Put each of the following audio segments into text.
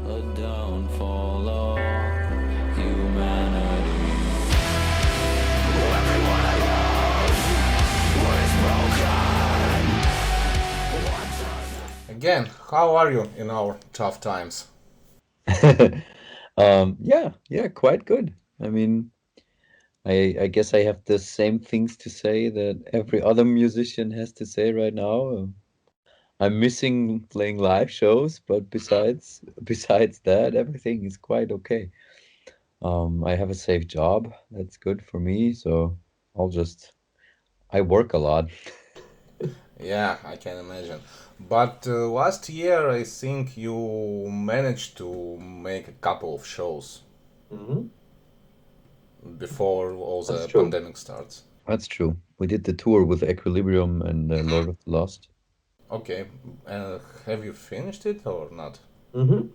a downfall of humanity. Everyone I know is broken. Again, how are you in our tough times? Yeah, quite good. I mean, I guess I have the same things to say that every other musician has to say right now. I'm missing playing live shows, but besides that, everything is quite okay. I have a safe job. That's good for me, so I'll just I work a lot. Yeah, I can imagine. But last year, I think you managed to make a couple of shows Hmm. before all That's the true. pandemic starts. That's true. We did the tour with Equilibrium and Lord of the Lost. Okay, have you finished it or not? Hmm.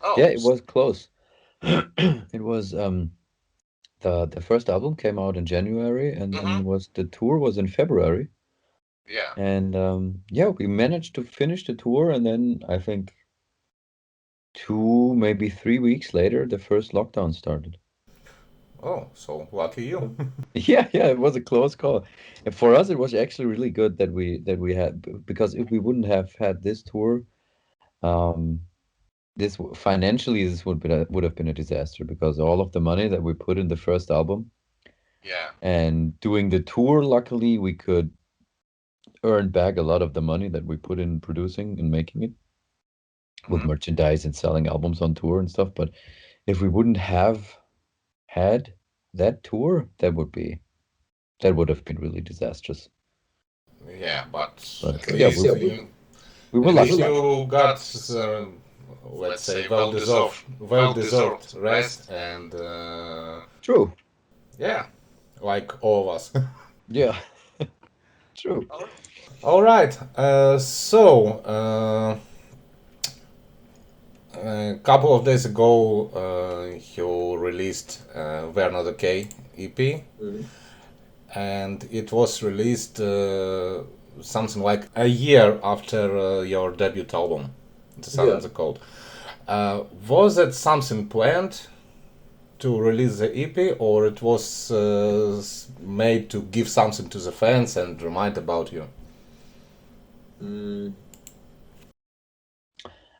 Oh, Yeah, it was close. It was the first album came out in January and mm-hmm. then was the tour was in February. Yeah. And yeah, we managed to finish the tour and then I think 2, maybe 3 weeks later, the first lockdown started. Oh, so lucky you. Yeah, it was a close call. And for us, it was actually really good that we had because if we wouldn't have had this tour, um, financially this would have been a disaster because all of the money that we put in the first album Yeah. and doing the tour, luckily we could earn back a lot of the money that we put in producing and making it with Mm-hmm. merchandise and selling albums on tour and stuff. But if we wouldn't have had that tour, that would have been really disastrous. Yeah, but But at yeah, But least yeah, we were at we least were lucky. lucky. you got, let's say, well-deserved rest, and True. yeah, like all of us. Yeah, true. All right. A couple of days ago, you released Vernon okay EP, Hmm. and it was released something like a year after your debut album, The Sun and Yeah. the Cold. Was it something planned to release the EP, or it was made to give something to the fans and remind about you? Mm,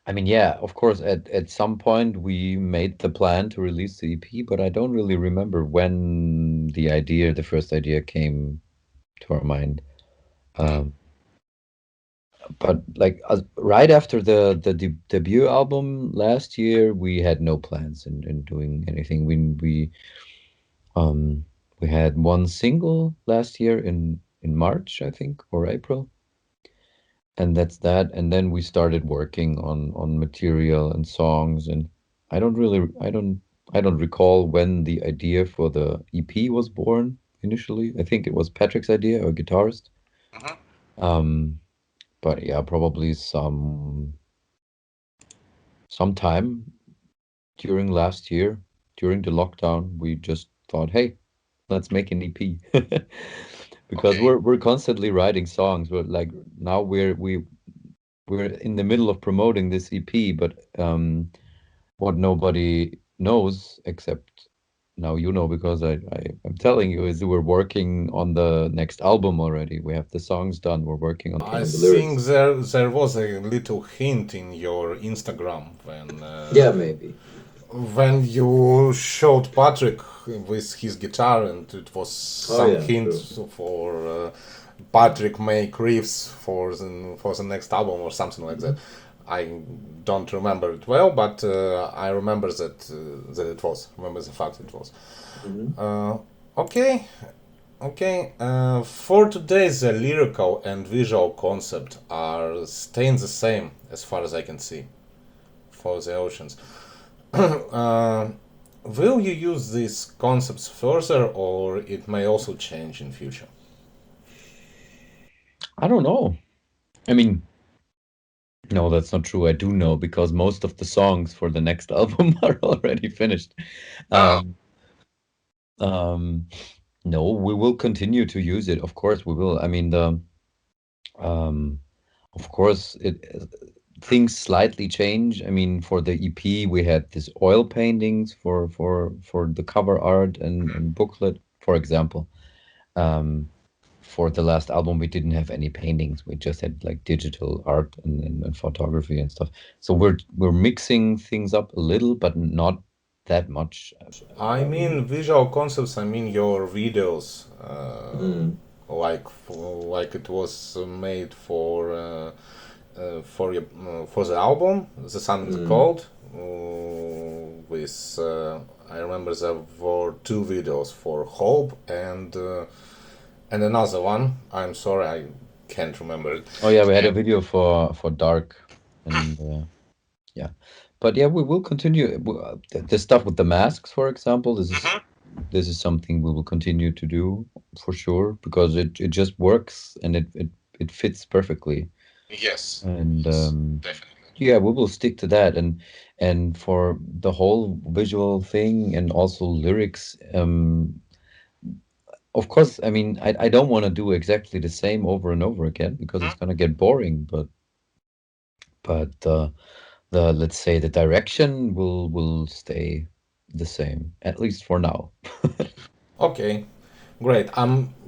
I mean, yeah, of course, at some point we made the plan to release the EP, but I don't really remember when the first idea came to our mind. Mm-hmm. Um, but like right after the debut album last year, we had no plans in doing anything. Um we had one single last year in March, I think, or April, and that's that. And then we started working on material and songs, and I don't recall when the idea for the EP was born initially. I think it was Patrick's idea, our guitarist. Um, but yeah, probably sometime during last year, during the lockdown, we just thought, hey, let's make an EP. Because Okay. we're constantly writing songs. But like now we're in the middle of promoting this EP, but what nobody knows except now you know because I'm telling you is we're working on the next album already. We have the songs done. We're working on I on the think lyrics. there was a little hint in your Instagram Yeah, maybe. when you showed Patrick with his guitar, and it was Oh some yeah, hint true. for Patrick make riffs for the next album or something like that. Hmm. I don't remember it well, but I remember that it was. Remember the fact it was. Hmm. Uh, okay, okay. For today, the lyrical and visual concept are staying the same as far as I can see for the oceans. uh, will you use these concepts further, or it may also change in future? I don't know. I mean, no, that's not true. I do know because most of the songs for the next album are already finished. Oh, Um, um, no, we will continue to use it. Of course, we will. I mean, um, of course, things slightly change. I mean, for the EP, we had this oil paintings for the cover art and booklet, for example. Um, for the last album, we didn't have any paintings. We just had like digital art and photography and stuff. So we're mixing things up a little, but not that much. I mean visual concepts. I mean your videos, like it was made for the album. The song is called. With I remember there were two videos for Hope and another one. I'm sorry, I can't remember it. Oh yeah, we had a video for Dark, and yeah, but yeah, we will continue the stuff with the masks, for example. This is something we will continue to do for sure because it just works and it fits perfectly. Yes, And definitely. yeah, we will stick to that. And for the whole visual thing and also lyrics, of course, I mean, I don't want to do exactly the same over and over again because it's gonna get boring. But the let's say the direction will stay the same at least for now. Okay, great.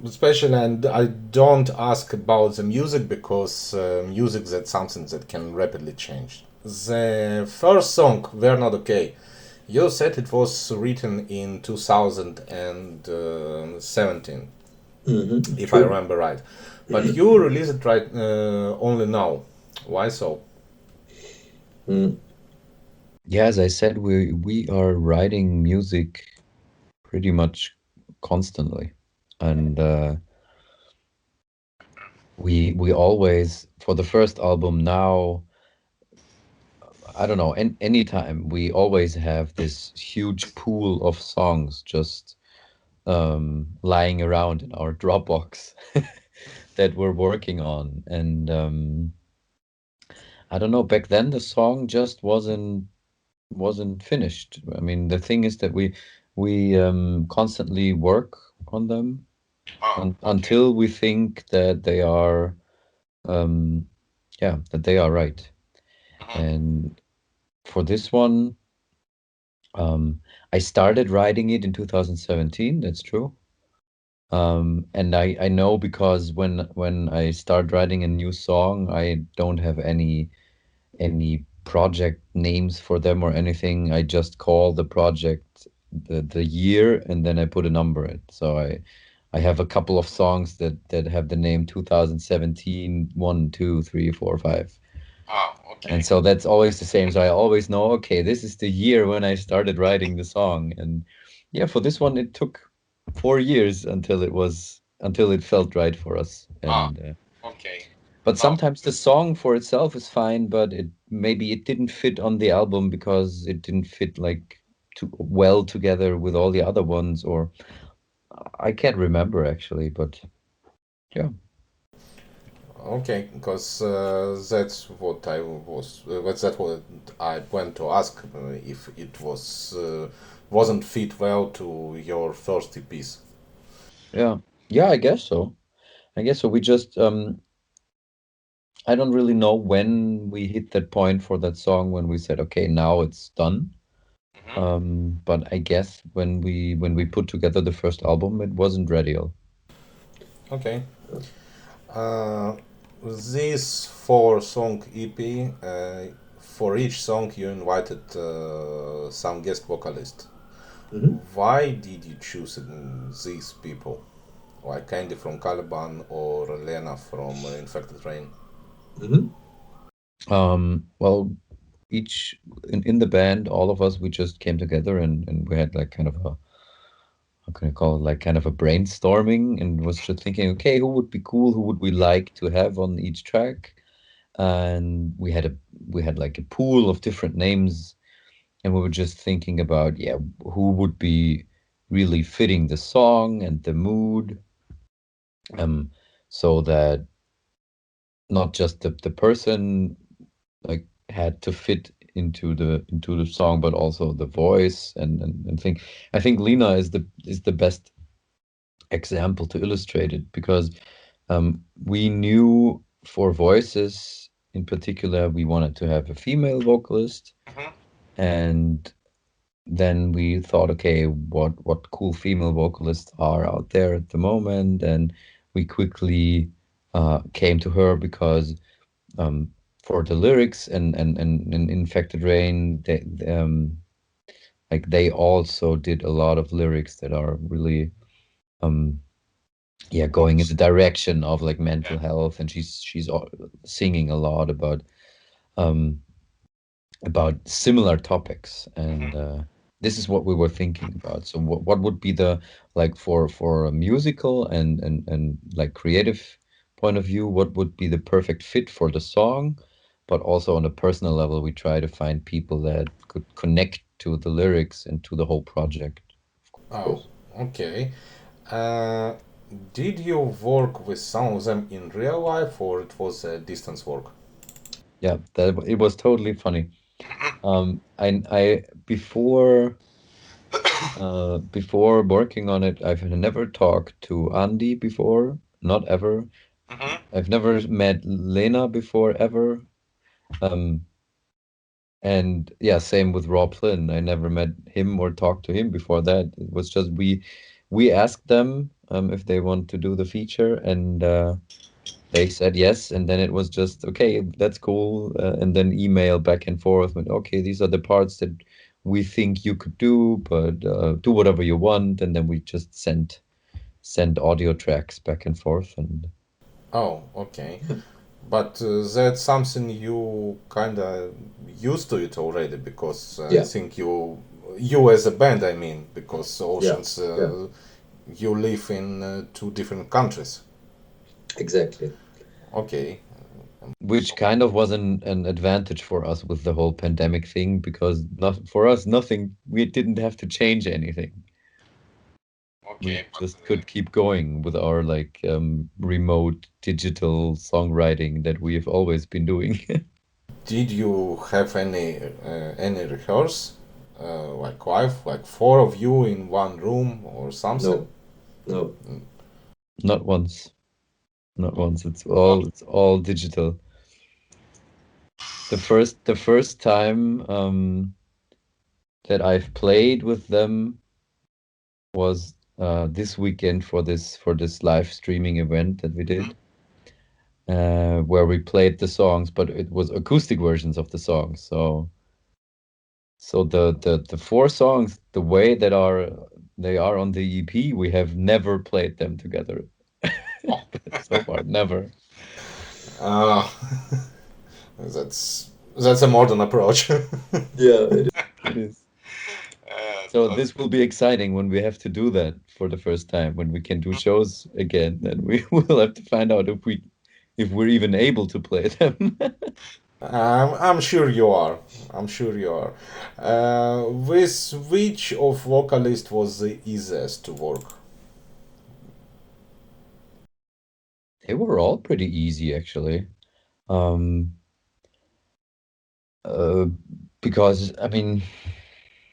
Especially, and I don't ask about the music because music that's something that can rapidly change. The first song, "We're Not Okay," you said it was written in 2017, if I True. remember right. But you released it right only now. Why so? Mm. Yeah, as I said, we are writing music pretty much constantly, and we always for the first album now. I don't know, anytime we always have this huge pool of songs just lying around in our Dropbox that we're working on. And I don't know, back then the song just wasn't finished. I mean, the thing is that we constantly work on them until we think that they are yeah, that they are right. And for this one, I started writing it in 2017, that's true. And I know because when I start writing a new song, I don't have any project names for them or anything. I just call the project the year and then I put a number in. So I have a couple of songs that have the name 2017, 1, 2, 3, 4, 5. And so that's always the same. So I always know, okay, this is the year when I started writing the song. And yeah, for this one, it took 4 years until it felt right for us. And Okay. but sometimes the song for itself is fine, but maybe it didn't fit on the album because it didn't fit like too well together with all the other ones, or I can't remember actually, but yeah. Okay, because that's what I was. That's what I went to ask if it wasn't fit well to your first EPs. Yeah. Yeah, I guess so. I guess so. We just I don't really know when we hit that point for that song when we said, okay, now it's done. But I guess when we put together the first album, it wasn't ready. Okay. Uh, this four song EP. For each song, you invited some guest vocalist. Mhm. Why did you choose these people? Like Candy from Caliban or Lena from Infected Rain? Mhm. Well, each in the band, all of us, we just came together and we had like kind of a, how can I call it, like kind of a brainstorming and was just thinking, okay, who would be cool? Who would we like to have on each track? And we had like a pool of different names, and we were just thinking about, yeah, who would be really fitting the song and the mood, um, so that not just the person like had to fit into the song, but also the voice and think. I think Lena is the best example to illustrate it because we knew for voices in particular, we wanted to have a female vocalist, and then we thought, okay, what cool female vocalists are out there at the moment, and we quickly came to her because um, for the lyrics and Infected Rain, they also did a lot of lyrics that are really um, going in the direction of like mental health, and she's singing a lot um, about similar topics, and this is what we were thinking about. So what would be the like for a musical and like creative point of view, what would be the perfect fit for the song, but also on a personal level, we try to find people that could connect to the lyrics and to the whole project. Of Oh, course. okay. Uh, did you work with some of them in real life, or it was distance work? Yeah, that it was totally funny. I before working on it, I've never talked to Andy before, not ever. I've never met Lena before ever. Um, and yeah, same with Rob Flynn. I never met him or talked to him before that. It was just we asked them if they want to do the feature, and they said yes, and then it was just okay, that's cool, and then email back and forth with okay, these are the parts that we think you could do, but do whatever you want, and then we just send audio tracks back and forth, and Oh, okay. But that's something you kind of used to it already, because I Yeah. think you as a band, I mean, because Yeah. Oceans, Yeah. you live in two different countries. Exactly. Okay. which kind of was an advantage for us with the whole pandemic thing because not for us nothing we didn't have to change anything. We just could keep going with our like remote digital songwriting that we have always been doing. Did you have any rehearse, like live, like four of you in one room or something? No. No. Not once. Not once. It's all digital. The first time that I've played with them was this weekend for this live streaming event that we did, where we played the songs, but it was acoustic versions of the songs. So the four songs, the way that they are on the EP, we have never played them together so far, never. Uh, that's a modern approach. Yeah. It is. It is. So this will be exciting when we have to do that for the first time, when we can do shows again, then we will have to find out if we're even able to play them. I'm sure you are. I'm sure you are. With which of vocalist was the easiest to work? They were all pretty easy actually. Um, uh, because I mean,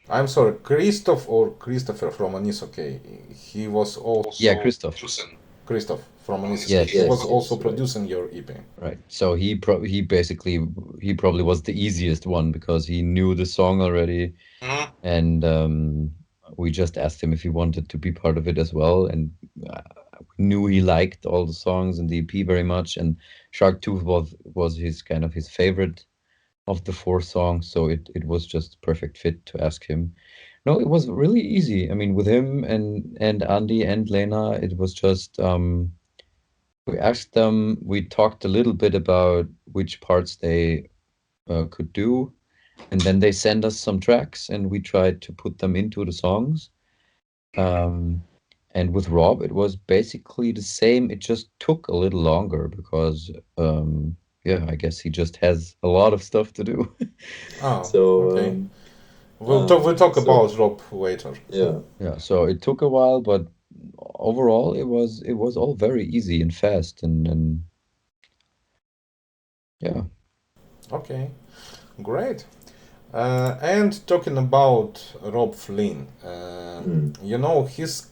I'm sorry, Christoph or Christopher from Anisoke. He was yeah, also Christoph. Christoph from Anisoke. Yes, He was yes, also Yes. Right. producing your EP. right. So he basically he probably was the easiest one because he knew the song already, and we just asked him if he wanted to be part of it as well, and uh, we knew he liked all the songs in the EP very much, and Shark Tooth was his kind of his favorite of the four songs, so it was just perfect fit to ask him. No, it was really easy. I mean, with him and Andy and Lena, it was just we asked them. We talked a little bit about which parts they could do, and then they sent us some tracks, and we tried to put them into the songs. Um, and with Rob, it was basically the same. It just took a little longer because, yeah, I guess he just has a lot of stuff to do. Oh, So okay. We'll talk so about Rob later. yeah. Yeah, so it took a while, but overall, it was all very easy and fast, and yeah. Okay, great. And talking about Rob Flynn, Mm. he's,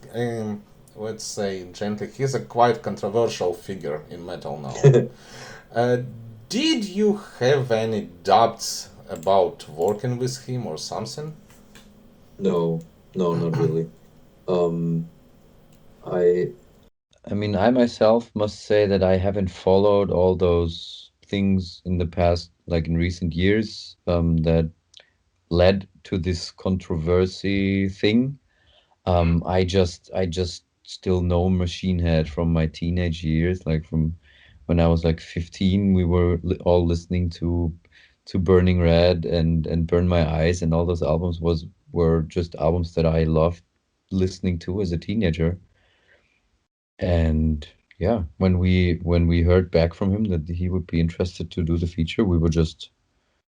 let's say gently, he's a quite controversial figure in metal now. Uh, Did you have any doubts about working with him or something? No, not really. Um, I I mean, I myself must say that I haven't followed all those things in the past, like in recent years, that led to this controversy thing. I just still know Machine Head from my teenage years, like from when I was like 15. We were all listening to Burning Red and Burn My Eyes, and all those albums were just albums that I loved listening to as a teenager. And yeah, when we heard back from him that he would be interested to do the feature, we were just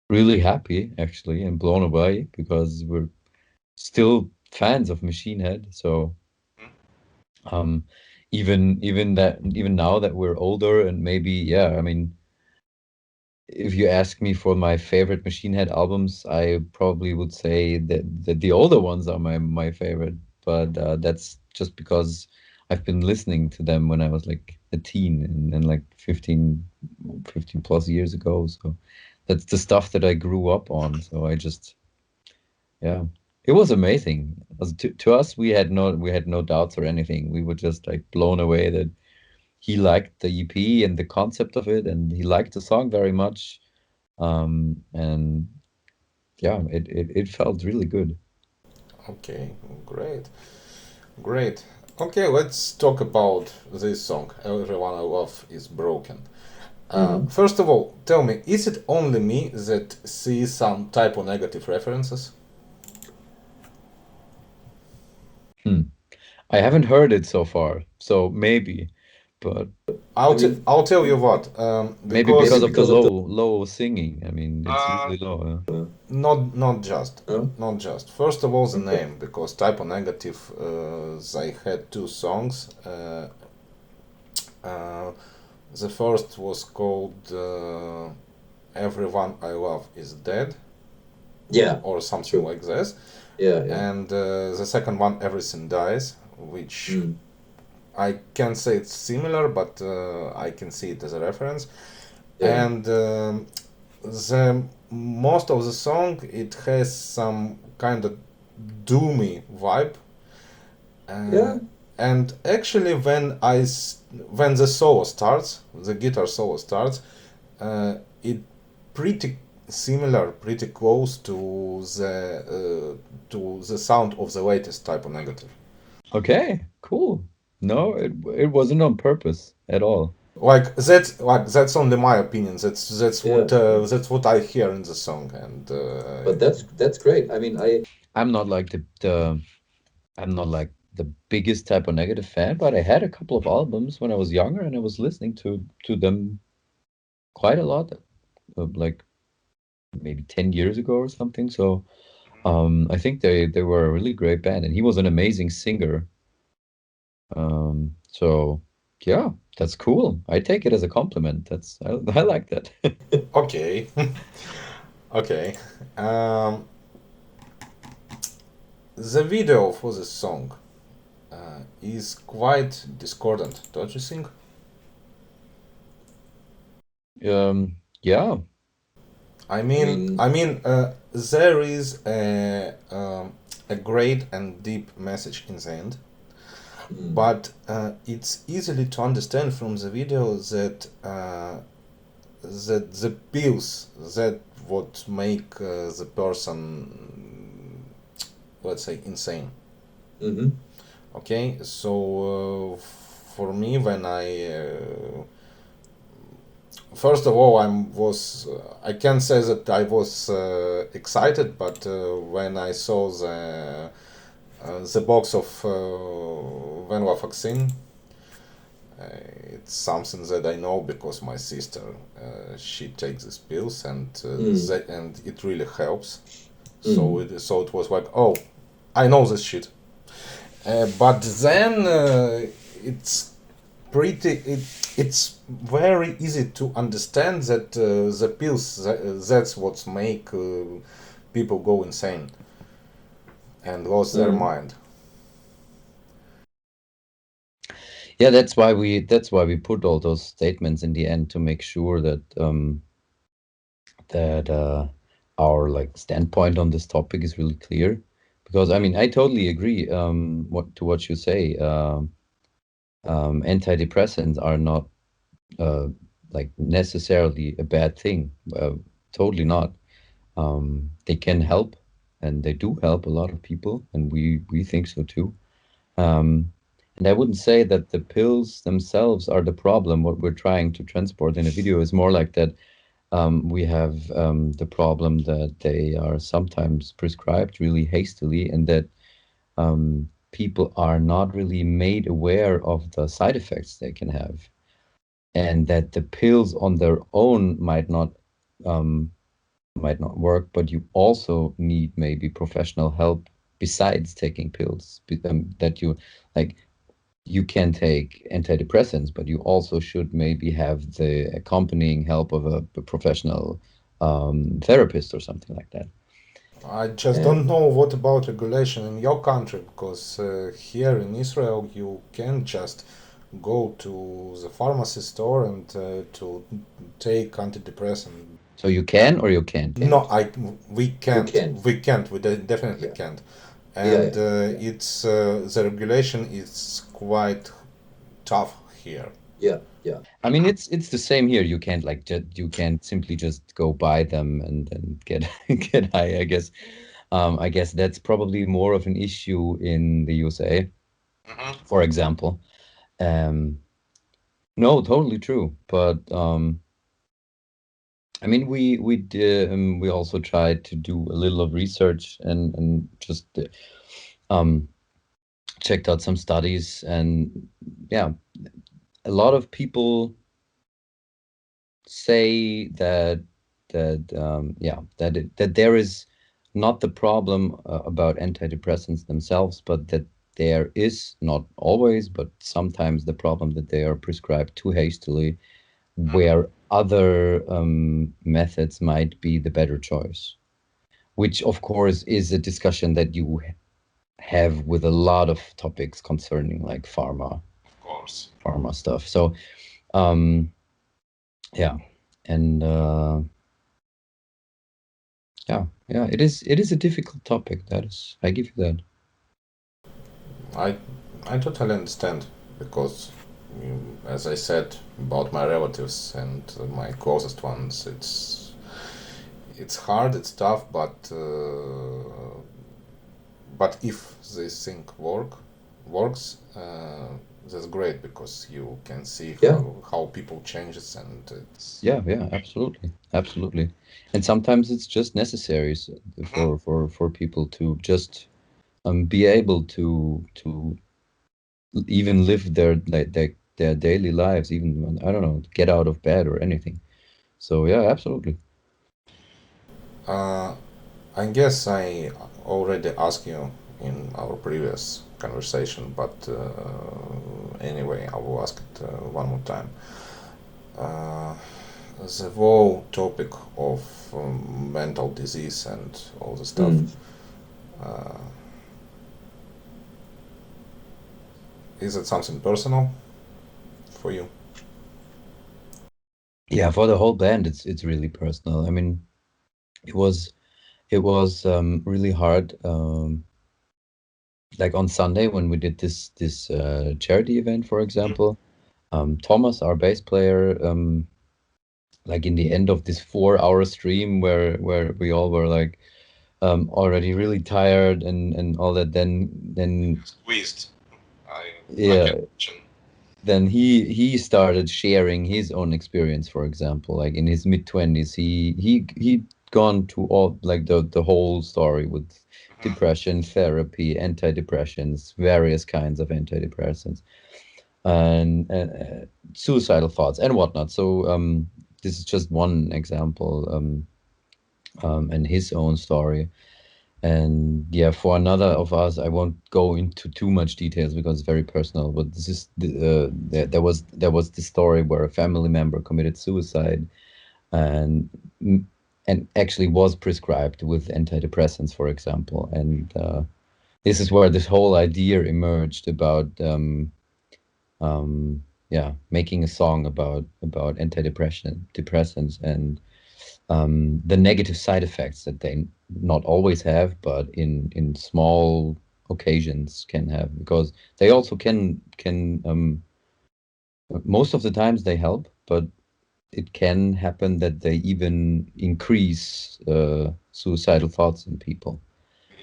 really happy actually and blown away because we're still fans of Machine Head. So um, even now that we're older and maybe, yeah, I mean, if you ask me for my favorite Machine Head albums, I probably would say that the older ones are my favorite. But that's just because I've been listening to them when I was like a teen and like 15 plus years ago. So that's the stuff that I grew up on. So I just, yeah, it was amazing. To us, we had no doubts or anything. We were just like blown away that he liked the EP and the concept of it, and he liked the song very much. And yeah, it felt really good. Okay, great, great. Okay, let's talk about this song. Everyone I love is broken. First of all, tell me, is it only me that sees some typo negative references? Hmm. I haven't heard it so far, so maybe, but I'll, I mean, I'll tell you what, maybe because because of the because of the low singing. I mean, it's really low. not just. First of all, the name, because typo negative, they had two songs. Uh, the first was called "Everyone I Love Is Dead" yeah, or something true. like this, Yeah, and the second one "Everything Dies," which Mm. I can say it's similar, but I can see it as a reference. Yeah, And the most of the song, it has some kind of doomy vibe. yeah, And actually, when the solo starts, the guitar solo starts, it pretty similar, pretty close to the sound of the latest typo negative. Okay, cool. No, it wasn't on purpose at all. That's only my opinion. yeah. That's what I hear in the song, and But that's great. I mean, I'm not like the I'm not like the biggest type of negative fan, but I had a couple of albums when I was younger, and I was listening to them quite a lot, like maybe 10 years ago or something. So I think they were a really great band, and he was an amazing singer. So yeah, that's cool. I take it as a compliment. I like that. okay, okay. Um, the video for this song is quite discordant, don't you think? Yeah. I mean, There is a great and deep message in the end, but it's easily to understand from the video that the pills that would make the person, let's say, insane. mm-hmm. Okay, so for me, when first of all, I can say that I was excited, but when I saw the box of venlafaxine, it's something that I know because my sister she takes these pills, and and it really helps. So it was like, oh, I know this shit. But then it's it's very easy to understand that the pills that's what make people go insane and lose their mind. Yeah, that's why we put all those statements in the end to make sure that that our like standpoint on this topic is really clear, because I mean I totally agree what you say. Antidepressants are not uh, like necessarily a bad thing. Totally not. They can help, and they do help a lot of people, and we think so too. Um, and I wouldn't say that the pills themselves are the problem. What we're trying to transport in a video is more like that we have the problem that they are sometimes prescribed really hastily, and that people are not really made aware of the side effects they can have, and that the pills on their own um, might not work, but you also need maybe professional help besides taking pills. That you like you can take antidepressants, but you also should maybe have the accompanying help of a professional therapist or something like that. I just don't And know what about regulation in your country, because here in Israel you can just go to the pharmacy store and to take antidepressant. so you can or you can't. No, we You can't. can. We can't. We definitely Yeah. can't. Yeah, And yeah, yeah, it's the regulation is quite tough here. yeah, yeah. I mean, it's the same here. You can't like you can't simply just go buy them and get get high. I guess that's probably more of an issue in the USA, for example. Um, no, totally true. But I mean, we also tried to do a little of research and just um checked out some studies, and yeah, a lot of people say that there is not the problem about antidepressants themselves, but that there is not always, but sometimes the problem that they are prescribed too hastily, where other methods might be the better choice. Which, of course, is a discussion that you have with a lot of topics concerning like Of course. pharma stuff. So, um, yeah, and yeah, it is a difficult topic. That is, I give you that. I I totally understand, because as I said about my relatives and my closest ones, it's hard, it's tough, but if this thing works, that's great, because you can see Yeah. how people changes, and it's Yeah, absolutely, absolutely. And sometimes it's just necessary for people to just be able to even live their daily lives, even when, I don't know, get out of bed or anything. So yeah, absolutely. uh, I guess I already asked you in our previous conversation, but anyway, I will ask it one more time. Uh, the whole topic of mental disease and all the stuff. Mm. Uh, is it something personal for you? Yeah, for the whole band, it's really personal. I mean, it was really hard. Like on Sunday when we did this charity event, for example, Thomas, our bass player, like in the end of this 4 hour stream where we all were like already really tired and all that, then Squeezed. I yeah, can imagine. then he started sharing his own experience. For example, like in his mid-20s, he'd gone to all like the whole story with depression therapy, antidepressants, various kinds of antidepressants, and suicidal thoughts and whatnot. So this is just one example, and his own story. And yeah, for another of us, I won't go into too much details because it's very personal. But this is there was this story where a family member committed suicide, and and actually was prescribed with antidepressants, for example. And this is where this whole idea emerged about yeah, making a song about antidepressants, and the negative side effects that they not always have, but in small occasions can have, because they also can most of the times they help, but it can happen that they even increase suicidal thoughts in people.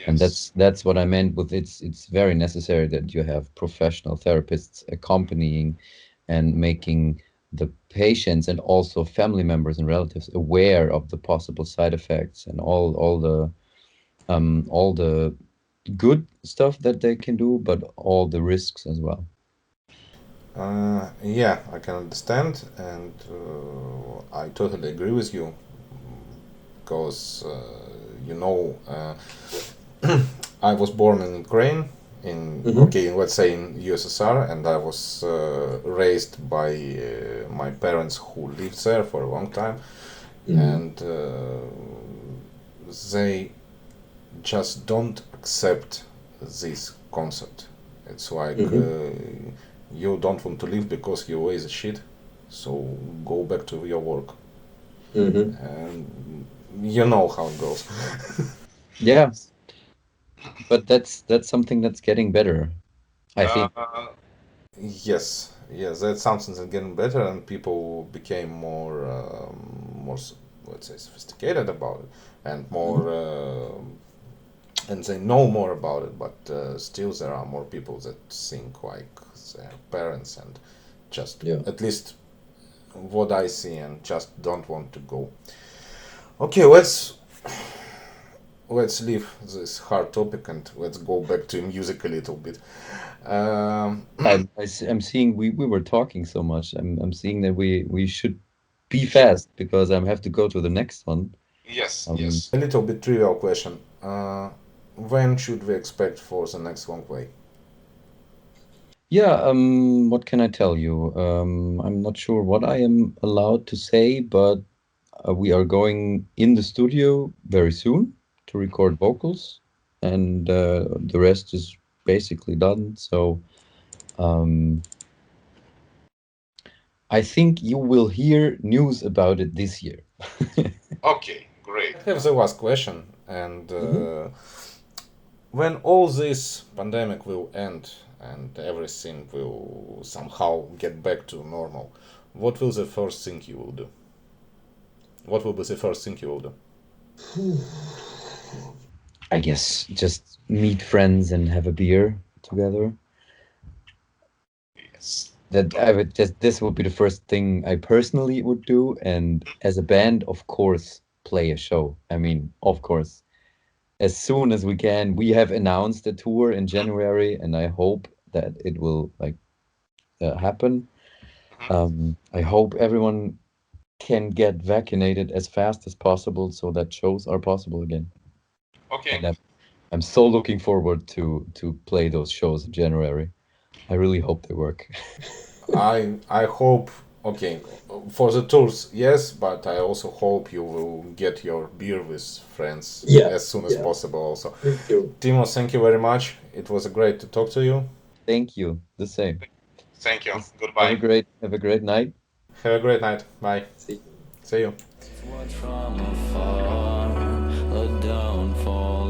And that's what I meant with it's very necessary that you have professional therapists accompanying and making the patients and also family members and relatives aware of the possible side effects and all the good stuff that they can do, but all the risks as well. Yeah, I can understand, and I totally agree with you because you know I was born in Ukraine, in okay, let's say in USSR, and I was raised by my parents who lived there for a long time, and they just don't accept this concept. It's like you don't want to live because you lazy shit, so go back to your work. And you know how it goes. Yeah, but that's something that's getting better, I think. Yes, yes, that's something that's getting better, and people became more, let's say, sophisticated about it, and more, and they know more about it. But still, there are more people that think like their parents, and just at least what I see, and just don't want to go. Okay, let's leave this hard topic and let's go back to music a little bit. I'm seeing we were talking so much. I'm seeing that we should be fast because I have to go to the next one. Yes, yes. A little bit trivial question. When should we expect for the next long play? Yeah, what can I tell you? I'm not sure what I am allowed to say, but we are going in the studio very soon to record vocals, and the rest is basically done. So I think you will hear news about it this year. Okay, great. I have the last question, and when all this pandemic will end and everything will somehow get back to normal, what will the first thing you will do? What will be the first thing you will do? I guess just meet friends and have a beer together. Yes. That I would just this would be the first thing I personally would do, and as a band, of course, play a show. I mean, of course, as soon as we can. We have announced a tour in January, and I hope that it will like happen. I hope everyone can get vaccinated as fast as possible so that shows are possible again. Okay. And I'm so looking forward to play those shows in January. I really hope they work. I hope, okay, for the tours, yes, but I also hope you will get your beer with friends as soon as possible also. Thank you. Timo, thank you very much. It was great to talk to you. Thank you. The same. Thank you. Have a Goodbye. great night. Have a great night. Bye. See you. See you. Watch from afar, a downfall